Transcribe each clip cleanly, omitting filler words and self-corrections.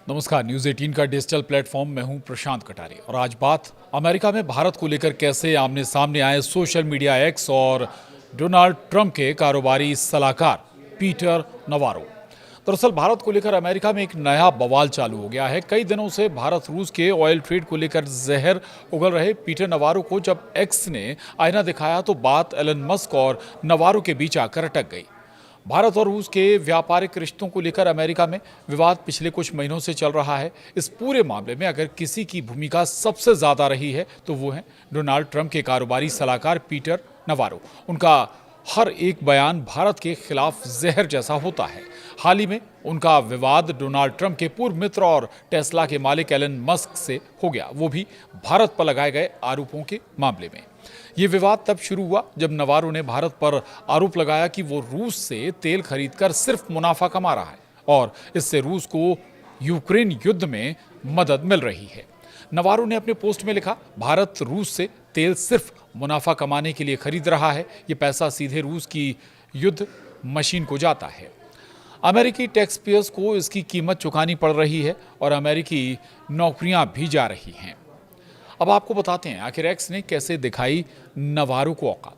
नमस्कार, न्यूज 18 का digital platform. मैं हूं प्रशांत कटारे और आज बात अमेरिका में भारत को लेकर कैसे आमने सामने आए सोशल मीडिया एक्स और डोनाल्ड ट्रंप के कारोबारी सलाहकार पीटर नवारो। दरअसल भारत को लेकर अमेरिका में एक नया बवाल चालू हो गया है। कई दिनों से भारत रूस के ऑयल ट्रेड को लेकर जहर उगल रहे पीटर नवारो को जब एक्स ने आईना दिखाया तो बात एलन मस्क और नवारो के बीच आकर अटक गई। भारत और रूस के व्यापारिक रिश्तों को लेकर अमेरिका में विवाद पिछले कुछ महीनों से चल रहा है। इस पूरे मामले में अगर किसी की भूमिका सबसे ज्यादा रही है तो वो है डोनाल्ड ट्रंप के कारोबारी सलाहकार पीटर नवारो। उनका हर एक बयान भारत के खिलाफ जहर जैसा होता है। हाल ही में उनका विवाद डोनाल्ड ट्रंप के पूर्व मित्र और टेस्ला के मालिक एलन मस्क से हो गया, वो भी भारत पर लगाए गए आरोपों के मामले में। ये विवाद तब शुरू हुआ जब नवारो ने भारत पर आरोप लगाया कि वो रूस से तेल खरीदकर सिर्फ मुनाफा कमा रहा है और इससे रूस को यूक्रेन युद्ध में मदद मिल रही है। नवारो ने अपने पोस्ट में लिखा, भारत रूस से तेल सिर्फ मुनाफा कमाने के लिए खरीद रहा है। ये पैसा सीधे रूस की युद्ध मशीन को जाता है। अमेरिकी टैक्स पेयर्स को इसकी कीमत चुकानी पड़ रही है और अमेरिकी नौकरियां भी जा रही हैं। अब आपको बताते हैं आखिर एक्स ने कैसे दिखाई नवारो को औकात।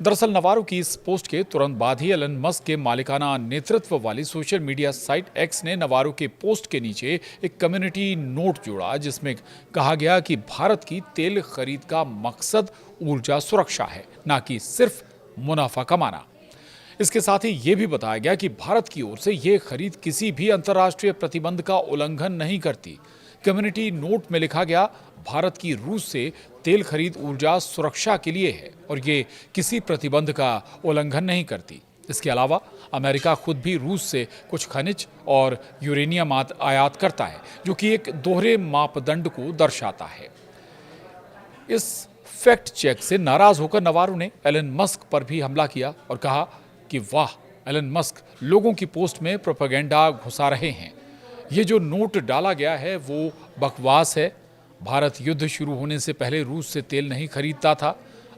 दरअसल नवारो की इस पोस्ट के तुरंत बाद ही एलन मस्क के मालिकाना नेतृत्व वाली सोशल मीडिया साइट एक्स ने नवारो के पोस्ट के नीचे एक कम्युनिटी नोट जोड़ा जिसमें कहा गया कि भारत की तेल खरीद का मकसद ऊर्जा सुरक्षा है, ना कि सिर्फ मुनाफा कमाना। इसके साथ ही यह भी बताया गया कि भारत की ओर से यह खरीद किसी भी अंतर्राष्ट्रीय प्रतिबंध का उल्लंघन नहीं करती। कम्युनिटी नोट में लिखा गया, भारत की रूस से तेल खरीद ऊर्जा सुरक्षा के लिए है और ये किसी प्रतिबंध का उल्लंघन नहीं करती। इसके अलावा अमेरिका खुद भी रूस से कुछ खनिज और यूरेनियम आयात करता है, जो कि एक दोहरे मापदंड को दर्शाता है। इस फैक्ट चेक से नाराज होकर नवारो ने एलन मस्क पर भी हमला किया और कहा कि वाह, एलन मस्क लोगों की पोस्ट में प्रोपेगेंडा घुसा रहे हैं। ये जो नोट डाला गया है वो बकवास है। भारत युद्ध शुरू होने से पहले रूस से तेल नहीं खरीदता था,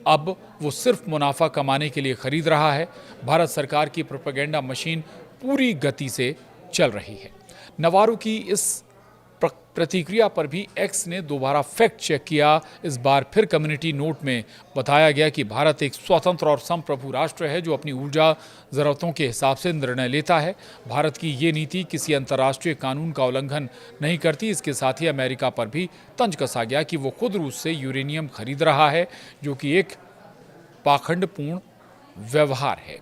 अब वो सिर्फ मुनाफा कमाने के लिए खरीद रहा है। भारत सरकार की प्रोपेगेंडा मशीन पूरी गति से चल रही है। नवारो की इस प्रतिक्रिया पर भी एक्स ने दोबारा फैक्ट चेक किया। इस बार फिर कम्युनिटी नोट में बताया गया कि भारत एक स्वतंत्र और संप्रभु राष्ट्र है जो अपनी ऊर्जा ज़रूरतों के हिसाब से निर्णय लेता है। भारत की ये नीति किसी अंतर्राष्ट्रीय कानून का उल्लंघन नहीं करती। इसके साथ ही अमेरिका पर भी तंज कसा गया कि वो खुद रूस से यूरेनियम खरीद रहा है, जो कि एक पाखंडपूर्ण व्यवहार है।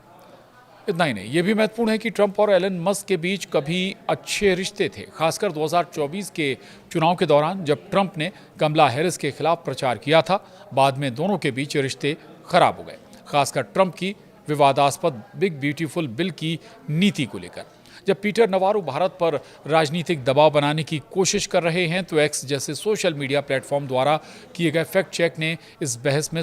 इतना ही नहीं, यह भी महत्वपूर्ण है कि ट्रंप और एलन मस्क के बीच कभी अच्छे रिश्ते थे, खासकर 2024 के चुनाव के दौरान जब ट्रंप ने कमला हैरिस के खिलाफ प्रचार किया था। बाद में दोनों के बीच रिश्ते खराब हो गए, खासकर ट्रंप की विवादास्पद बिग ब्यूटीफुल बिल की नीति को लेकर। जब पीटर नवारो भारत पर राजनीतिक दबाव बनाने की कोशिश कर रहे हैं तो एक्स जैसे सोशल मीडिया प्लेटफॉर्म द्वारा किए गए फैक्ट चेक ने इस बहस में